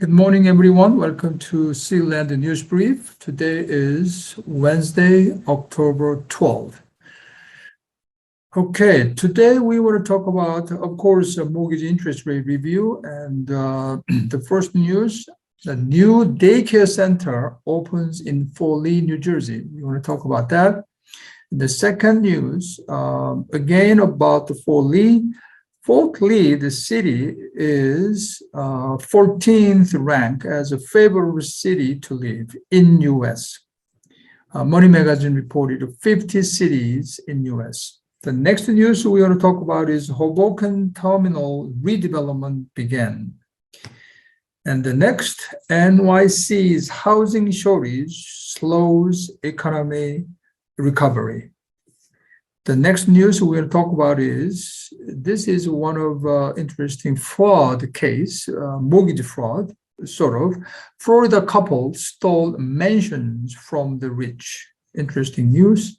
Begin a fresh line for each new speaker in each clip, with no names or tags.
Good morning, everyone. Welcome to Land News Brief. Today is Wednesday, October 12th. Okay, today we want to talk about, of course, a mortgage interest rate review. And the first news, the new daycare center opens in Foley, New Jersey. We want to talk about that. The second news, again, about the Foley. Fourthly, the city is 14th rank as a favorable city to live in U.S. Money Magazine reported 50 cities in U.S. The next news we want to talk about is Hoboken Terminal redevelopment began. And the next, NYC's housing shortage slows economy recovery. The next news we're going to talk about is, this is one of interesting fraud case, mortgage fraud, sort of. Florida couple stole mansions from the rich. Interesting news.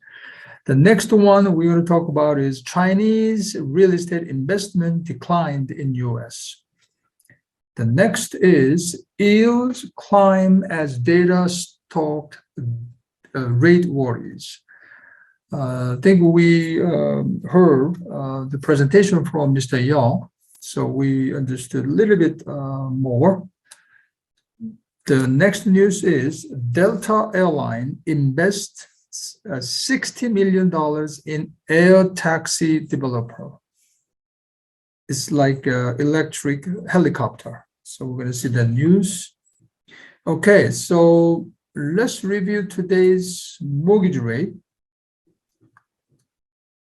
The next one we're going to talk about is Chinese real estate investment declined in US. The next is yields climb as data stock rate worries. I think we heard the presentation from Mr. Young, so we understood a little bit more. The next news is Delta Airline invests $60 million in air taxi developer. It's like an electric helicopter. So we're going to see the news. Okay, so let's review today's mortgage rate.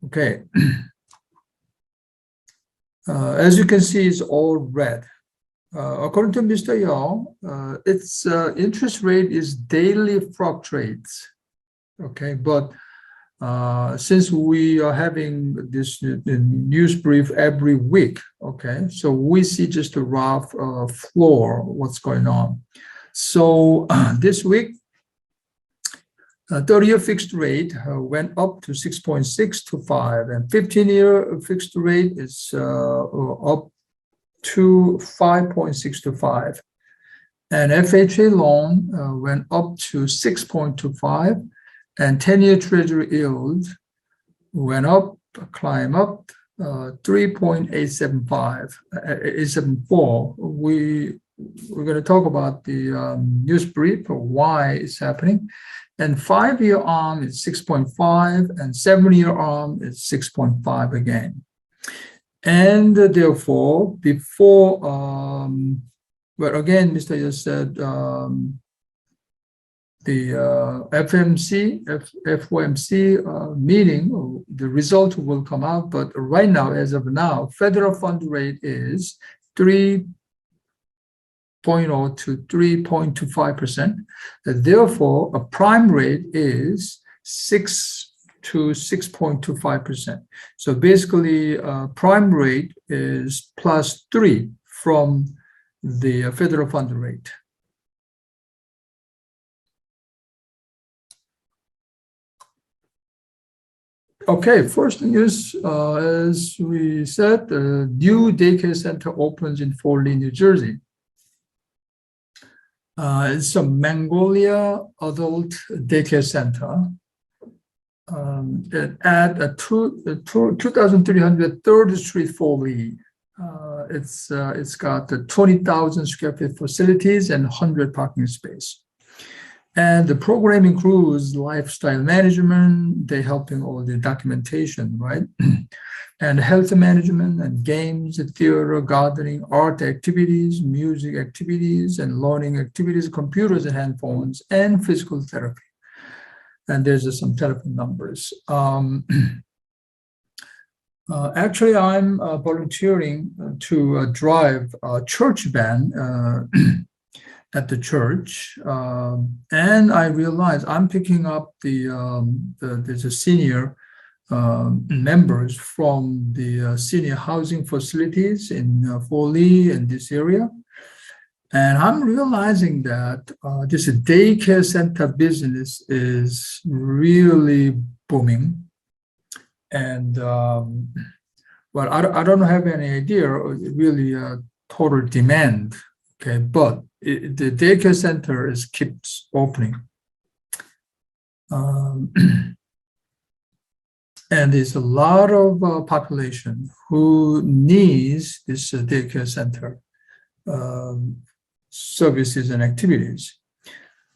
Okay, as you can see, it's all red. According to Mr. Young, its interest rate is daily fluctuates. Okay, but since we are having this news brief every week, okay, so we see just a rough floor, what's going on. So this week, 30-year fixed rate went up to 6.625, and 15-year fixed rate is up to 5.625. And FHA loan went up to 6.25, and 10-year Treasury yield went up, climb up 3.875, 874. We're going to talk about the news brief, why it's happening. And 5-year ARM is 6.5, and 7-year ARM is 6.5 again. And therefore, before, but again, Mr. Yus said the FOMC meeting, the result will come out. But right now, as of now, federal fund rate is 3.0 to 3.25%. Therefore, a prime rate is 6 to 6.25%. So basically, prime rate is +3 from the federal fund rate. Okay, first news, as we said, the new daycare center opens in Foley, New Jersey. It's a Magnolia Adult Daycare Center at 2300 3rd Street, Foley. It's got 20,000 square feet facilities and 100 parking space. And the program includes lifestyle management. They're helping all the documentation, right? And health management and games, theater, gardening, art activities, music activities, and learning activities, computers and handphones, and physical therapy. And there's some telephone numbers. Actually, I'm volunteering to drive a church van at the church, and I realized I'm picking up there's a senior members from the senior housing facilities in Foley and this area. And I'm realizing that this daycare center business is really booming. And but I don't have any idea really total demand. Okay, but the daycare center keeps opening. And there's a lot of population who needs this daycare center services and activities.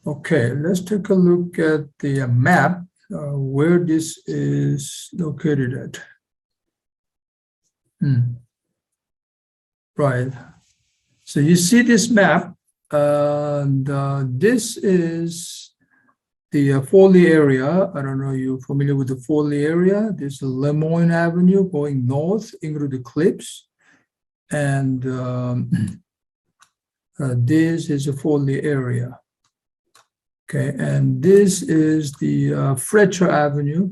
Okay, let's take a look at the map where this is located at. Right. So you see this map, and this is the Foley area. I don't know if you're familiar with the Foley area. This is Lemoyne Avenue going north into the cliffs. And this is a Foley area. Okay, and this is the Fletcher Avenue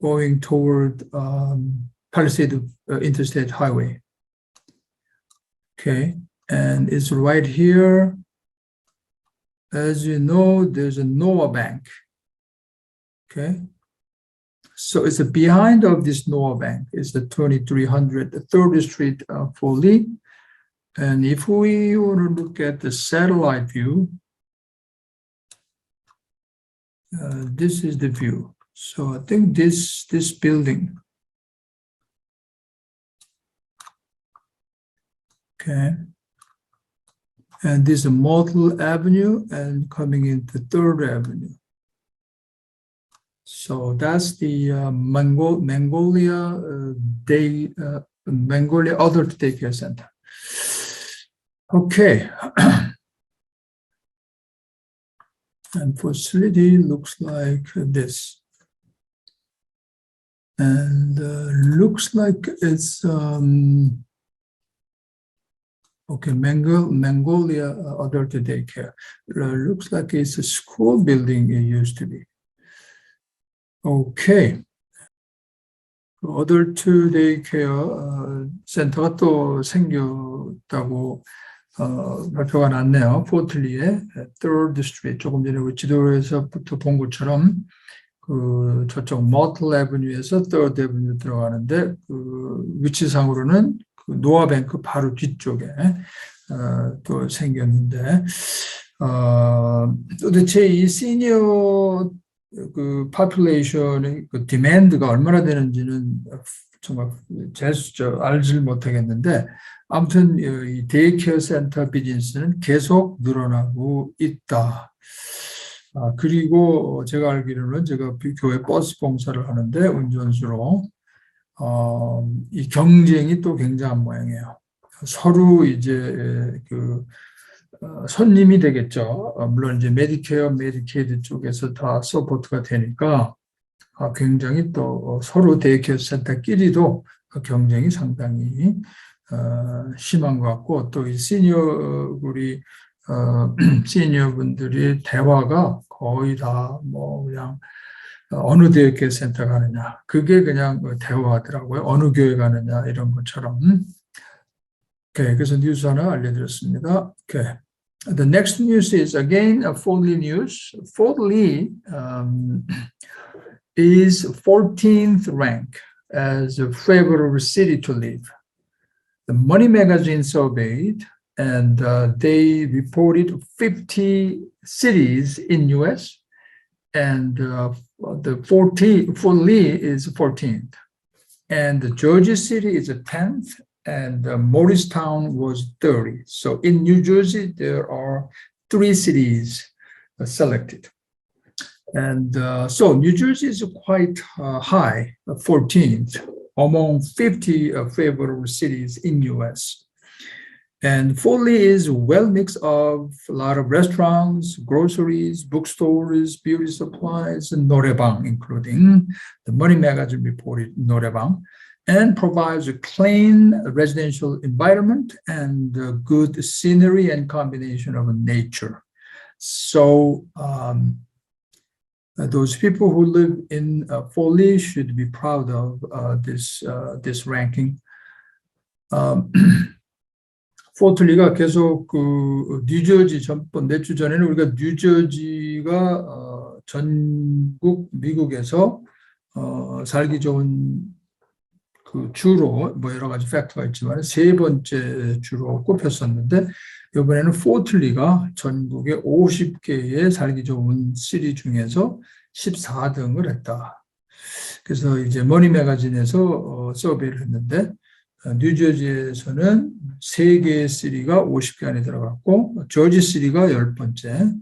going toward Palisade Interstate Highway. Okay, and it's right here. As you know, there's a Noah Bank. Okay, so it's behind of this Noah Bank is the 2300 3rd Street Foley. And if we want to look at the satellite view, this is the view. So I think this building. Okay. And this is Myrtle Avenue and coming into 3rd Avenue. So that's the Magnolia Adult Daycare Center. Okay. And facility looks like this. And looks like it's okay, Magnolia Adult Daycare. Looks like it's a school building it used to be. Okay. Adult Daycare 센터가 또 생겼다고 발표가 났네요. 포트리에 3rd Street, 조금 전에 우리 지도에서부터 본 것처럼 그 저쪽 머틀 애버뉴에서 3rd Avenue 들어가는데 그 위치상으로는 그 노아뱅크 바로 뒤쪽에 또 생겼는데 도대체 이 시니어 그 파퓰레이션의 그 디맨드가 얼마나 되는지는 정말 알지 못하겠는데 아무튼 이 데이케어 센터 비즈니스는 계속 늘어나고 있다. 그리고 제가 알기로는 제가 교회 버스 공사를 하는데 운전수로 이 경쟁이 또 굉장한 모양이에요. 서로 이제 그 손님이 되겠죠. 물론 이제 메디케어, 메디케이드 쪽에서 다 서포트가 되니까 굉장히 또 서로 데이케어 센터끼리도 경쟁이 상당히 심한 것 같고 또 이 우리 시니어 분들이 대화가 거의 다 뭐 그냥 어느 데이케어 센터 가느냐 그게 그냥 대화하더라고요. 어느 교회 가느냐 이런 것처럼. 오케이, 그래서 뉴스 하나 알려드렸습니다. 오케이. The next news is again a Foley news. Foley is 14th rank as a favorable city to live. The Money magazine surveyed, and they reported 50 cities in US, and the Foley is 14th, and the Jersey City is a 10th, and Morristown was 30. So in New Jersey, there are 3 cities selected. And so New Jersey is quite high, 14th, among 50 favorable cities in US. And Foley is well mixed of a lot of restaurants, groceries, bookstores, beauty supplies, and 노래방, including the Money magazine reported 노래방, and provides a clean residential environment and good scenery and combination of nature. So those people who live in Foley should be proud of this ranking. 포틀리가 계속 그 뉴저지 몇 주 전에는 우리가 뉴저지가 전국 미국에서 살기 좋은 그 주로 뭐 여러 가지 팩터가 있지만 3번째 주로 꼽혔었는데 이번에는 포트리가 전국의 50개의 살기 좋은 시리 중에서 14등을 했다. 그래서 이제 머니 매거진에서 서베이를 했는데 뉴저지에서는 3개의 시리가 50개 안에 들어갔고 저지 시리가 10번째,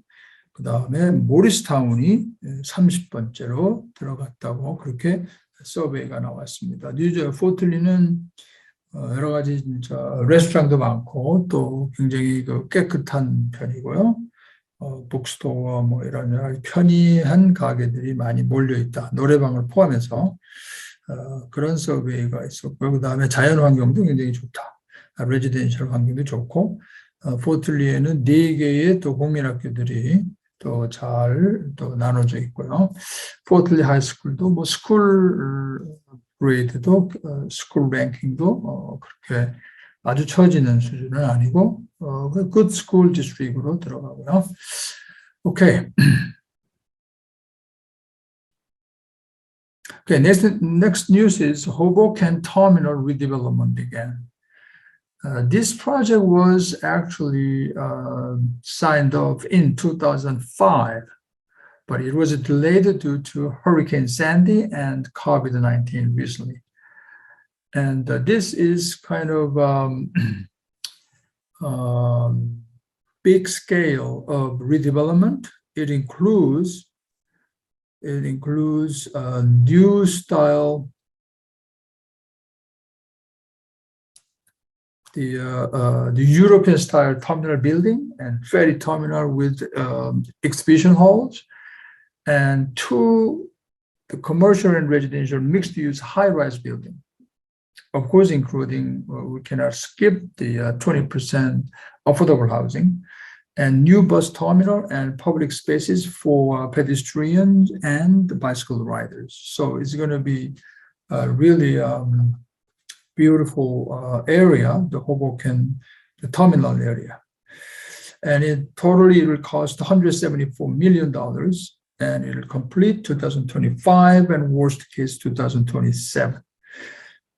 그 다음에 모리스타운이 30번째로 들어갔다고 그렇게 서베이가 나왔습니다. 포틀리는 여러 가지 진짜 레스토랑도 많고 또 굉장히 깨끗한 편이고요. 북스토어 뭐 이런 여러 가지 편의한 가게들이 많이 몰려 있다. 노래방을 포함해서 그런 서베이가 있었고요. 그 다음에 자연 환경도 굉장히 좋다. 레지덴셜 환경도 좋고 포틀리에는 4개의 또 국민학교들이 또 잘 또 나눠져 있고요. 포틀리 하이스쿨도 뭐 스쿨 그레이드도 스쿨 랭킹도 그렇게 아주 처지는 수준은 아니고 굿 스쿨 디스트릭으로 들어가고요. 오케이. Okay, next news is Hoboken Terminal redevelopment began. This project was actually signed off in 2005, but it was delayed due to Hurricane Sandy and COVID-19 recently. And this is kind of big scale of redevelopment. It includes new style, the European style terminal building and ferry terminal with exhibition halls, and 2 the commercial and residential mixed use high-rise building. Of course, including we cannot skip the 20% affordable housing, and new bus terminal and public spaces for pedestrians and bicycle riders. So it's going to be a really beautiful area, the Hoboken, the terminal area. And it totally will cost $174 million, and it will complete 2025 and worst case 2027.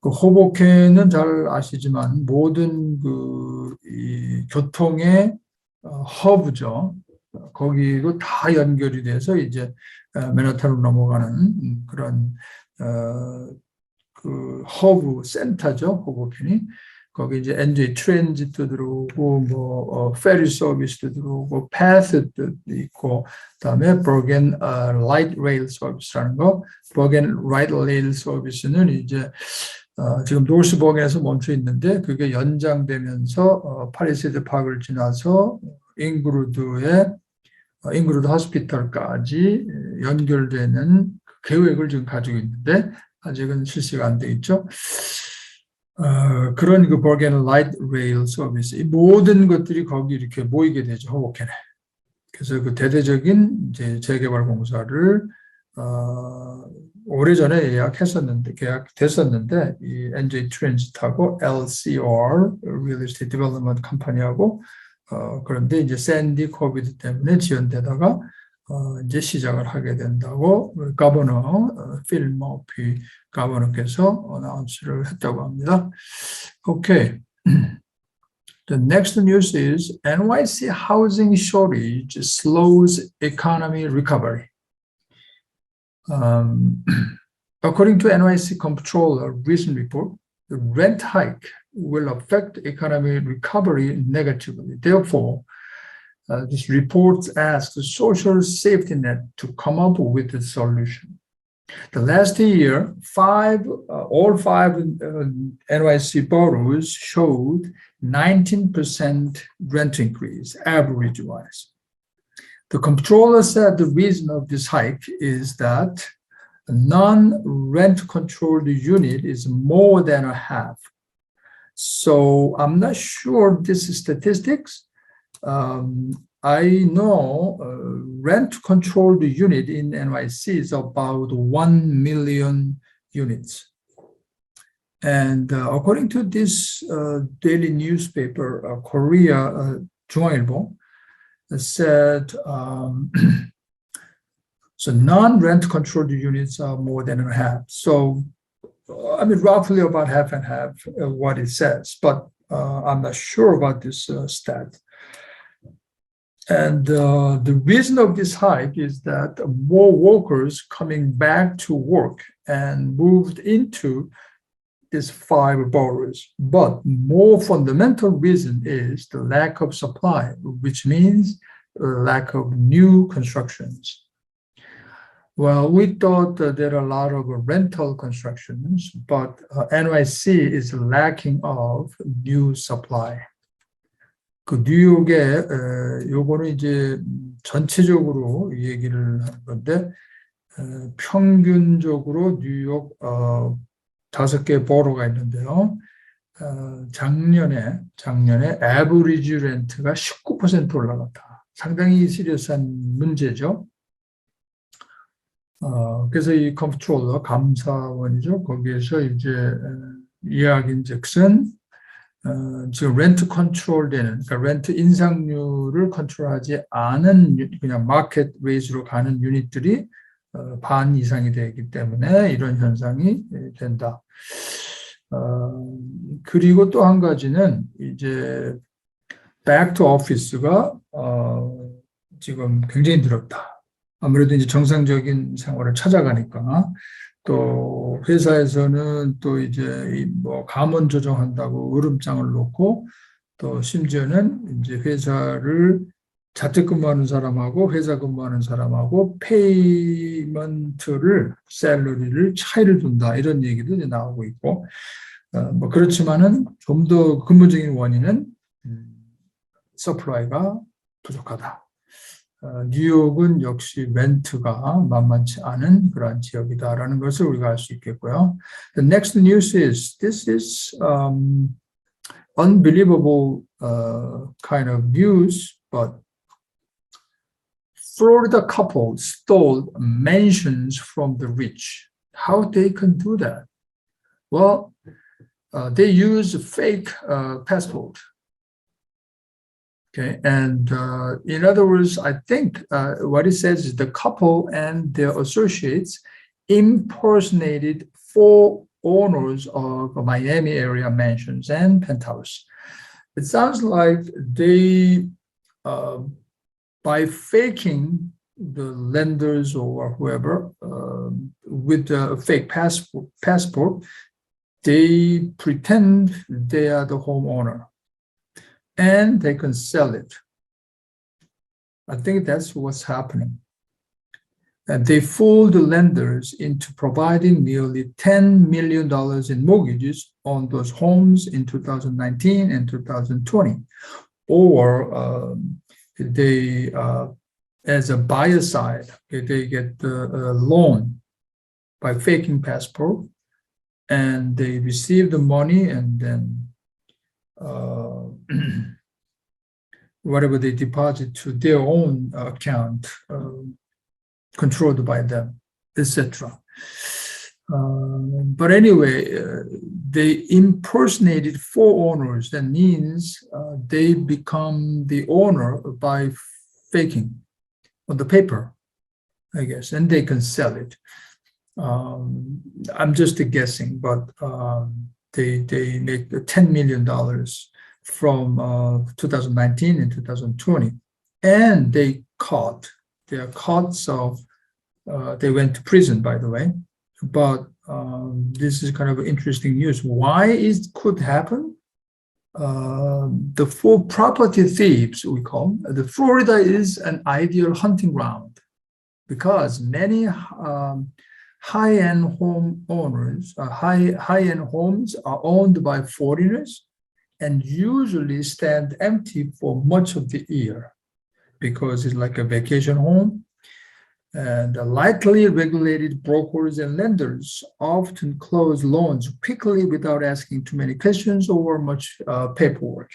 그 호보켄은 잘 아시지만 모든 이 교통의 허브죠. 거기로 다 연결이 돼서 이제 맨하탄으로 넘어가는 그런 그 허브 센터죠. 호보켄이. 거기 이제 NJ 트랜짓도 들어오고 뭐 페리 서비스도 들어오고 패스도 있고 그다음에 버겐 라이트 레일 서비스라는 거. 버겐 라이트 레일 서비스는 이제 지금 노스버겐에서 멈춰 있는데 그게 연장되면서 파리세드 파크를 지나서 잉그루드 호스피털까지 연결되는 계획을 지금 가지고 있는데 아직은 실시가 안 돼 있죠. 그런 그 버겐 라이트 레일 서비스, 이 모든 것들이 거기 이렇게 모이게 되죠, 호보켄에. 그래서 그 대대적인 이제 재개발 공사를 오래전에 계약됐었는데 이 NJ 트랜짓하고 LCR Real Estate Development 컴퍼니하고 그런데 이제 샌디 코비드 때문에 지연되다가 이제 시작을 하게 된다고 가버너 필 머피 가버너께서 어나운스를 했다고 합니다. Okay. The next news is NYC housing shortage slows economy recovery. According to NYC Comptroller recent report, the rent hike will affect economic recovery negatively. Therefore, this report asks the social safety net to come up with a solution. The last year, all five NYC boroughs showed 19% rent increase, average-wise. The comptroller said the reason of this hike is that a non-rent controlled unit is more than a half. So I'm not sure this is statistics. I know rent controlled unit in NYC is about 1 million units. And according to this daily newspaper, Korea 중앙일보, said so non-rent controlled units are more than a half. So I mean roughly about half and half what it says, but I'm not sure about this stat. And the reason of this hike is that more workers coming back to work and moved into these 5 boroughs. But more fundamental reason is the lack of supply, which means lack of new constructions. Well, we thought that there are a lot of rental constructions, but NYC is lacking of new supply. 그 뉴욕에 요거는 이제 전체적으로 얘기를 하는 건데 평균적으로 뉴욕 5개 보로가 있는데요. 작년에 average 렌트가 19% 올라갔다. 상당히 시리어스한 문제죠. 그래서 이 컴프트롤러 감사원이죠. 거기에서 이제 이야기인즉슨 지금 렌트 컨트롤되는, 그러니까 렌트 인상률을 컨트롤하지 않은 그냥 마켓 레이스로 가는 유닛들이 반 이상이 되기 때문에 이런 현상이 된다. 그리고 또 한 가지는 이제 back to office가 지금 굉장히 늘었다. 아무래도 이제 정상적인 생활을 찾아가니까 또 회사에서는 또 이제 뭐 감원 조정한다고 으름장을 놓고 또 심지어는 이제 회사를 자택근무하는 사람하고 회사 근무하는 사람하고 페이먼트를 샐러리를 차이를 둔다 이런 얘기도 이제 나오고 있고 뭐 그렇지만은 좀 더 근본적인 원인은 서플라이가 부족하다. 뉴욕은 역시 렌트가 만만치 않은 그러한 지역이다라는 것을 우리가 알 수 있겠고요. The next news is this is unbelievable kind of news, but Florida couple stole mansions from the rich. How they can do that? Well, they use fake passport. Okay, and in other words, I think what it says is the couple and their associates impersonated 4 owners of Miami area mansions and penthouse. It sounds like they, by faking the lenders or whoever with a fake passport, they pretend they are the homeowner. And they can sell it. I think that's what's happening. And they fooled the lenders into providing nearly $10 million in mortgages on those homes in 2019 and 2020. Or they, as a buyer side, they get the loan by faking passport, and they receive the money and then whatever they deposit to their own account, controlled by them, etc. But anyway, they impersonated 4 owners. That means they become the owner by faking on the paper, I guess, and they can sell it. I'm just guessing, but they make $10 million from 2019 and 2020, and they are caught, so they went to prison, by the way. But this is kind of interesting news. Why it could happen? The 4 property thieves, we call them, the Florida is an ideal hunting ground because many high-end home owners, high-end homes are owned by foreigners and usually stand empty for much of the year because it's like a vacation home. And lightly regulated brokers and lenders often close loans quickly without asking too many questions or much paperwork.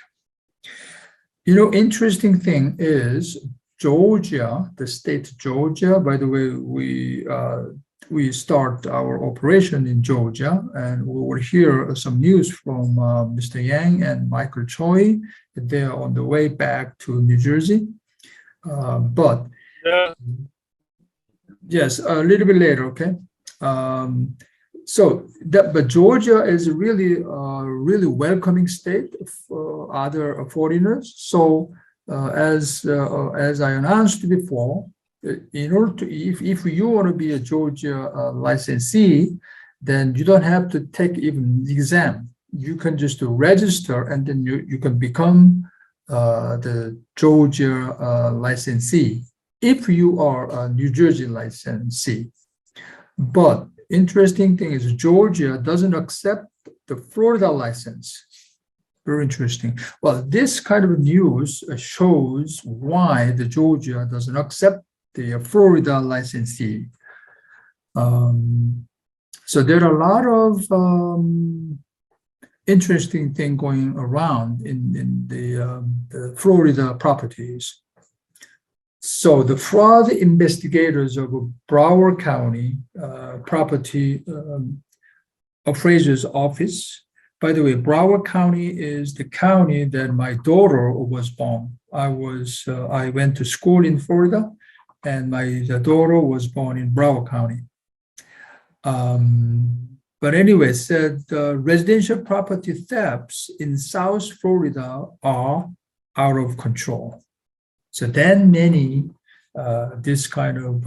You know, interesting thing is Georgia, the state Georgia, by the way, we start our operation in Georgia, and we will hear some news from Mr. Yang and Michael Choi. They are on the way back to New Jersey. But yes, a little bit later, okay? But Georgia is really welcoming state for other foreigners. So as I announced before, in order to, if you want to be a Georgia licensee, then you don't have to take even the exam. You can just register, and then you can become the Georgia licensee if you are a New Jersey licensee. But interesting thing is Georgia doesn't accept the Florida license. Very interesting. Well, this kind of news shows why the Georgia doesn't accept the Florida licensee. So there are a lot of interesting thing going around in the Florida properties. So the fraud investigators of Broward County property appraiser's office. By the way, Broward County is the county that my daughter was born. I went to school in Florida, and my daughter was born in Broward County. But anyway, said residential property thefts in South Florida are out of control. So then many, this kind of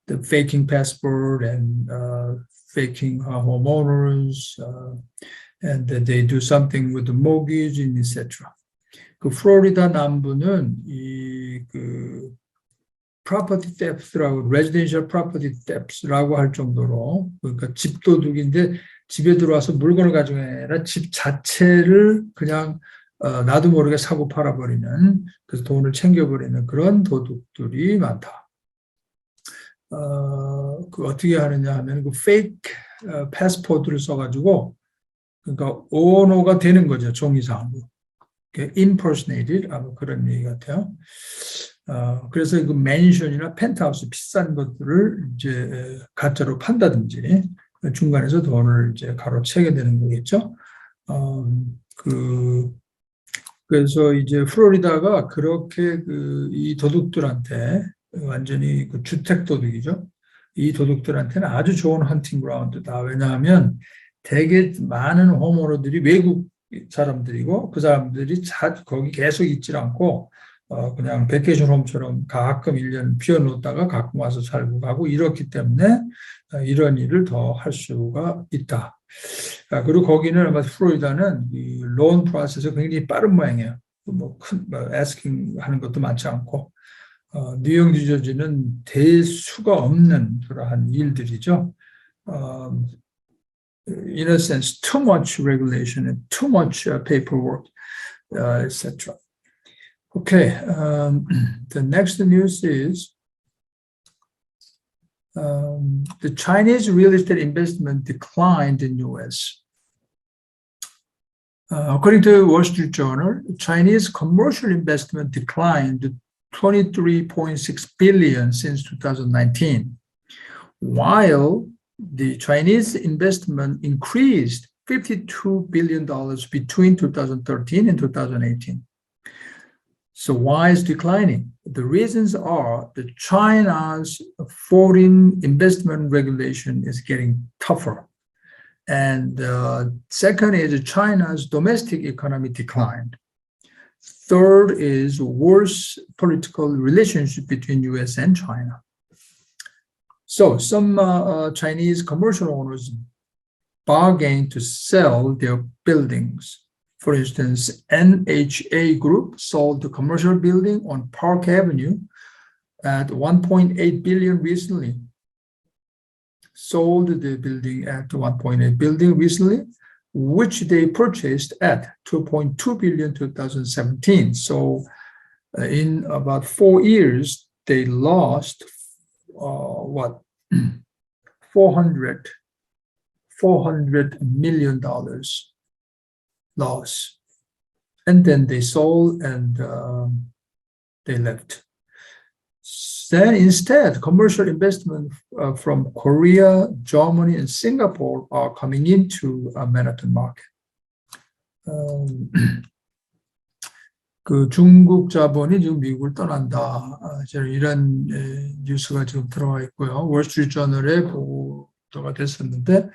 the faking passport and faking homeowners, and that they do something with the mortgage, and etc. 그 플로리다 남부는 그 property thefts라고 residential property thefts라고 할 정도로, 그러니까 집 도둑인데 집에 들어와서 물건을 가져가 아니라 집 자체를 그냥 나도 모르게 사고 팔아버리는, 그래서 돈을 챙겨버리는 그런 도둑들이 많다. 그 어떻게 하느냐 하면 그 페이크 패스포드를 써가지고, 그러니까 오너가 되는 거죠, 종이상으로. impersonated, 아마 그런 얘기 같아요. 그래서 그 맨션이나 펜트하우스 비싼 것들을 이제 가짜로 판다든지 중간에서 돈을 이제 가로채게 되는 거겠죠. 그래서 이제 플로리다가 그렇게 이 도둑들한테 완전히 그 주택 도둑이죠. 이 도둑들한테는 아주 좋은 헌팅 그라운드다. 왜냐하면 되게 많은 호모로들이 외국 사람들이고, 그 사람들이 거기 계속 있질 않고 그냥 베케이션 홈처럼 가끔 1년 비워놓다가 가끔 와서 살고 가고 이렇기 때문에 이런 일을 더 할 수가 있다. 그리고 거기는 아마 플로리다는 이 론 프로세스가 굉장히 빠른 모양이에요. asking 하는 것도 많지 않고, 뉴욕, 뉴저지는 될 수가 없는 그러한 일들이죠. In a sense, too much regulation and too much paperwork, etc. Okay, the next news is the Chinese real estate investment declined in U.S. According to Wall Street Journal, Chinese commercial investment declined to 23.6 billion since 2019, while the Chinese investment increased $52 billion between 2013 and 2018. So why is declining? The reasons are that China's foreign investment regulation is getting tougher. And second is China's domestic economy declined. Third is worse political relationship between US and China. So some Chinese commercial owners bargained to sell their buildings. For instance, NHA Group sold the commercial building on Park Avenue at $1.8 billion recently. Sold the building at $1.8 billion recently, which they purchased at $2.2 billion in 2017. So in about 4 years, they lost $400 million loss. And then they sold and they left. Then instead, commercial investment from Korea, Germany, and Singapore are coming into a Manhattan market. 그 중국 자본이 지금 미국을 떠난다. 이런 뉴스가 지금 들어와 있고요. 월스트리트저널에 보도가 됐었는데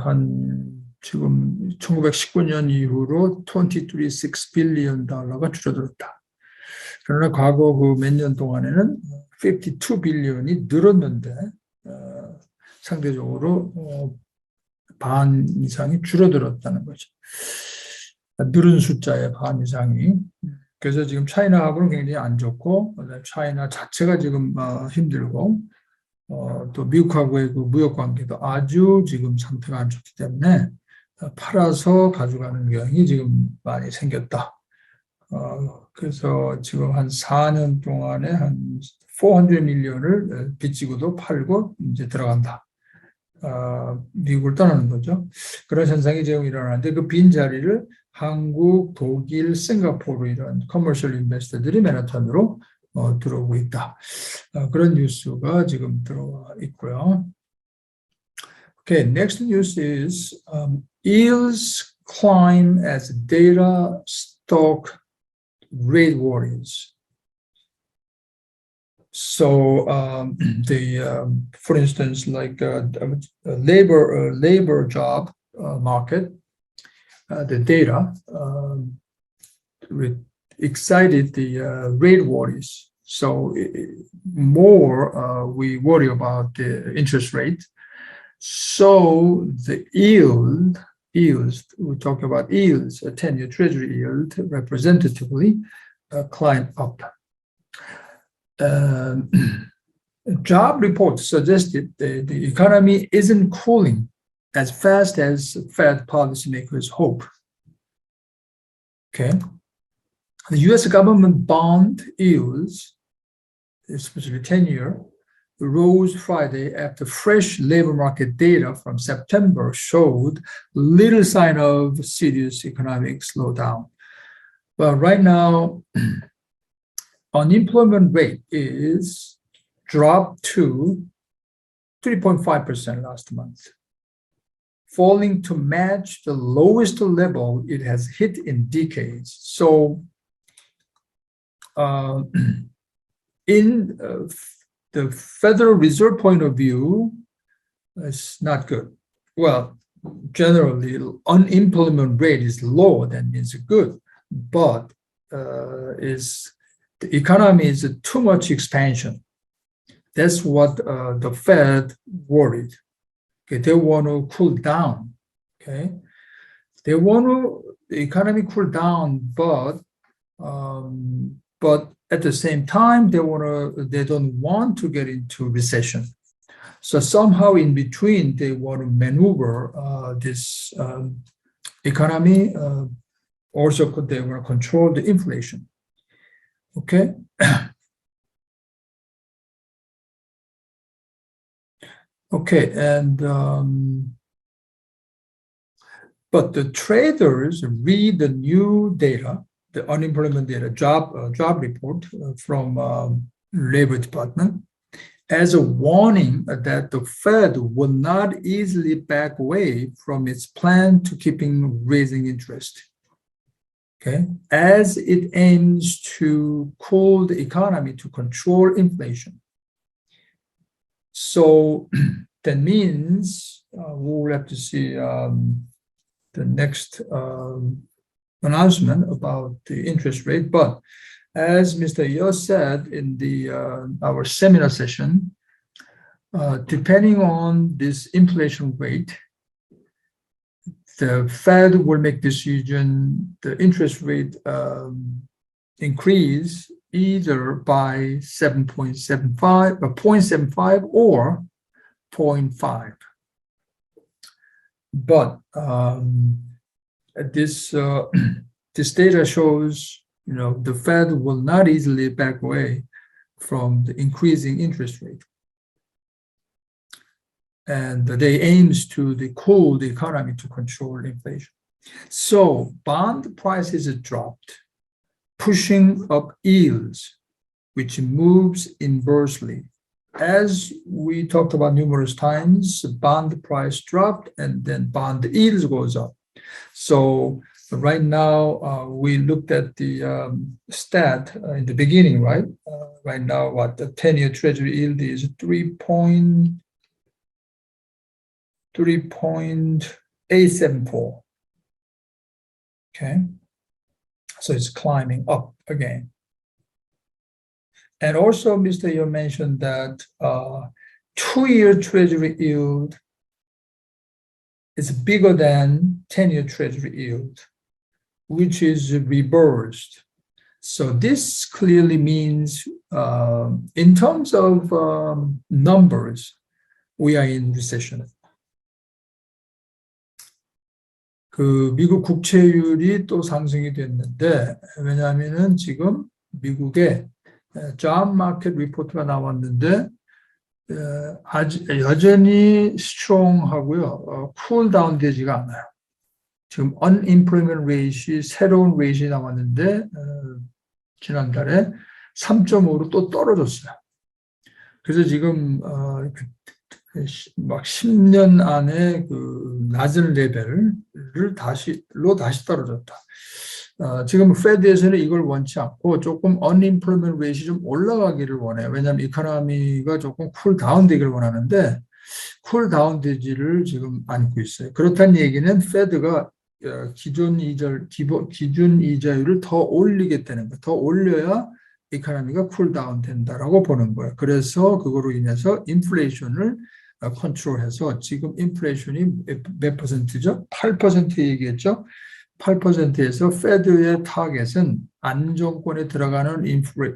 한 지금 1919년 이후로 23.6 빌리언 달러가 줄어들었다. 그러나 과거 그 몇 년 동안에는 52 빌리언이 늘었는데 상대적으로 반 이상이 줄어들었다는 거죠. 늘은 숫자의 반 이상이. 그래서 지금 차이나하고는 굉장히 안 좋고, 차이나 자체가 지금 힘들고, 또 미국하고의 그 무역 관계도 아주 지금 상태가 안 좋기 때문에 팔아서 가져가는 경향이 지금 많이 생겼다. 그래서 지금 한 4년 동안에 한 400 밀리언을 빚지고도 팔고 이제 들어간다. 미국을 떠나는 거죠. 그런 현상이 지금 일어나는데 그 빈 자리를 한국, 독일, 싱가포르 이런 커머셜 인베스터들이 맨하탄으로 들어오고 있다. 그런 뉴스가 지금 들어와 있고요. Okay, next news is yields climb as data stock rate worries. So for instance, like labor job market, the data excited the rate worries. So more we worry about the interest rate. So the yields, we talk about yields, a 10-year treasury yield representatively climb up. Job reports suggested the economy isn't cooling as fast as Fed policymakers hope. Okay. The US government bond yields, especially 10-year, rose Friday after fresh labor market data from September showed little sign of serious economic slowdown. But right now, unemployment rate is dropped to 3.5% last month, falling to match the lowest level it has hit in decades. So in the Federal Reserve point of view, it's not good. Well, generally, unemployment rate is low, that means good, but the economy is too much expansion. That's what the Fed worried. Okay, they want to cool down. Okay, they want the economy cool down, but at the same time, they don't want to get into recession. So somehow in between, they want to maneuver this economy. Also, they want to control the inflation. Okay. Okay, and but the traders read the new data, the unemployment data, job report from Labor Department, as a warning that the Fed will not easily back away from its plan to keeping raising interest. Okay, as it aims to cool the economy to control inflation. So that means we will have to see the next announcement about the interest rate. But as Mr. Yo said in our seminar session, depending on this inflation rate, the Fed will make decision, the interest rate increase either by 7.75 or 0.75 or 0.5. But this data shows, the Fed will not easily back away from the increasing interest rate. And they aims to cool the economy to control inflation. So bond prices dropped, pushing up yields, which moves inversely. As we talked about numerous times, bond price dropped and then bond yields goes up. So right now, we looked at the stat in the beginning, right? Right now, what the 10-year treasury yield is 3.3. 874. Okay, so it's climbing up again. And also, Mr. Yo mentioned that 2-year Treasury yield is bigger than 10-year Treasury yield, which is reversed. So this clearly means, in terms of numbers, we are in recession. 그 미국 국채율이 또 상승이 됐는데, 왜냐하면은 지금 미국에 job market 리포트가 나왔는데 여전히 strong하고요, cool down 되지가 않아요. 지금 unemployment rate이 새로운 rate이 나왔는데 지난달에 3.5로 또 떨어졌어요. 그래서 지금 막 10년 안에 그 낮은 레벨을 다시 떨어졌다. 지금 페드에서는 이걸 원치 않고 조금 unemployment rate이 좀 올라가기를 원해요. 왜냐하면 이코노미가 조금 쿨 다운 되기를 원하는데 쿨 다운 되지를 지금 않고 있어요. 그렇다는 얘기는 페드가 기준 이자율을 더 올리겠다는 거예요. 더 올려야 이코노미가 쿨 다운 된다라고 보는 거예요. 그래서 그거로 인해서 인플레이션을 컨트롤해서 지금 인플레이션이 몇 퍼센트죠? 8% 얘기했죠? 8%에서 페드의 타겟은 안정권에 들어가는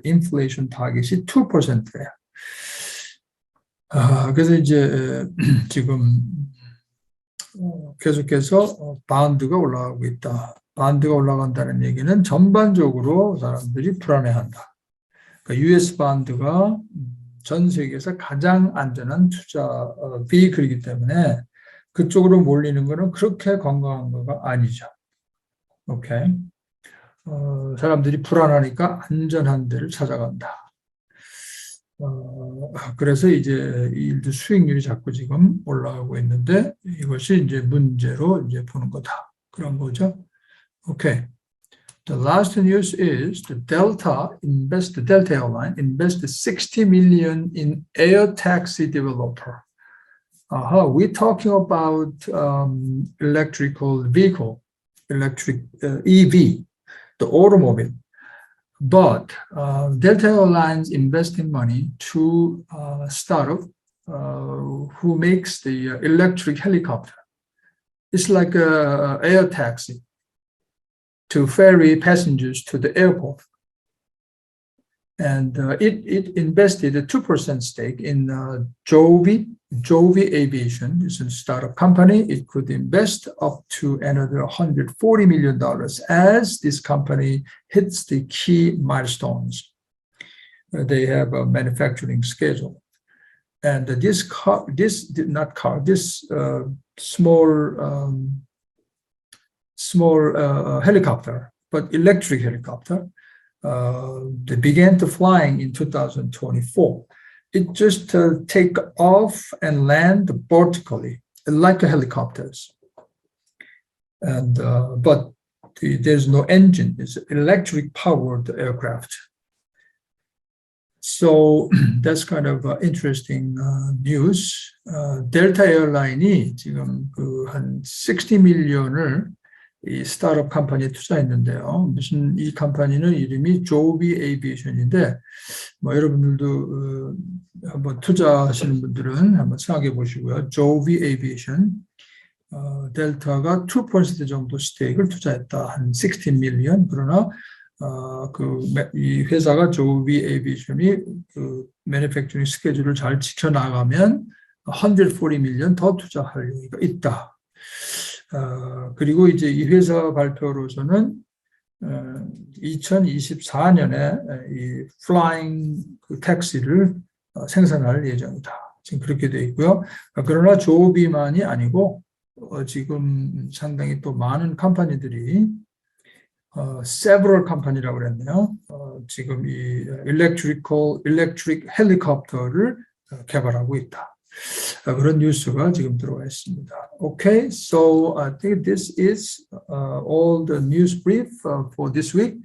인플레이션 타겟이 2%예요. 그래서 이제 지금 계속해서 바운드가 올라가고 있다. 바운드가 올라간다는 얘기는 전반적으로 사람들이 불안해한다. 그러니까 US 바운드가 전 세계에서 가장 안전한 투자 비클이기 때문에 그쪽으로 몰리는 거는 그렇게 건강한 거가 아니죠. 오케이. 사람들이 불안하니까 안전한 데를 찾아간다. 그래서 이제 일도 수익률이 자꾸 지금 올라가고 있는데 이것이 이제 문제로 이제 보는 거다. 그런 거죠. 오케이. The last news is the Delta Airline invested 60 million in air taxi developer. We're talking about electrical vehicle. EV, the automobile. But Delta Airlines investing money to a startup who makes the electric helicopter. It's like an air taxi to ferry passengers to the airport. And it invested a 2% stake in Joby Aviation. It's a startup company. It could invest up to another $140 million as this company hits the key milestones. They have a manufacturing schedule. And this small helicopter, but electric helicopter, they began to flying in 2024. It just take off and land vertically, like helicopters. And but there's no engine; it's electric powered aircraft. So that's kind of interesting news. 델타 에어라인이 지금 한 60 밀리언을 이 스타트업 컴퍼니에 투자했는데요. 이 컴퍼니는 이름이 조비 에이비에이션인데, 뭐 여러분들도 한번 투자하시는 분들은 한번 생각해 보시고요. 조비 에이비에이션, 델타가 2% 정도 스테이크를 투자했다. 한 60 밀리언. 그러나 이 회사가 조비 에이비에이션이 그 매니팩처링 스케줄을 잘 지켜나가면 140 밀리언 더 투자할 여유가 있다. 그리고 이제 이 회사 발표로서는 2024년에 이 플라잉 그 택시를 생산할 예정이다. 지금 그렇게 되어 있고요. 그러나 조비만이 아니고 지금 상당히 또 많은 컴퍼니들이 several 컴퍼니라고 그랬네요. 지금 이 electric 헬리콥터를 개발하고 있다. 그런 뉴스가 지금 들어와 있습니다. Okay, so I think this is all the news brief for this week.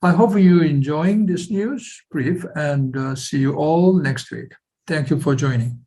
I hope you're enjoying this news brief and see you all next week. Thank you for joining.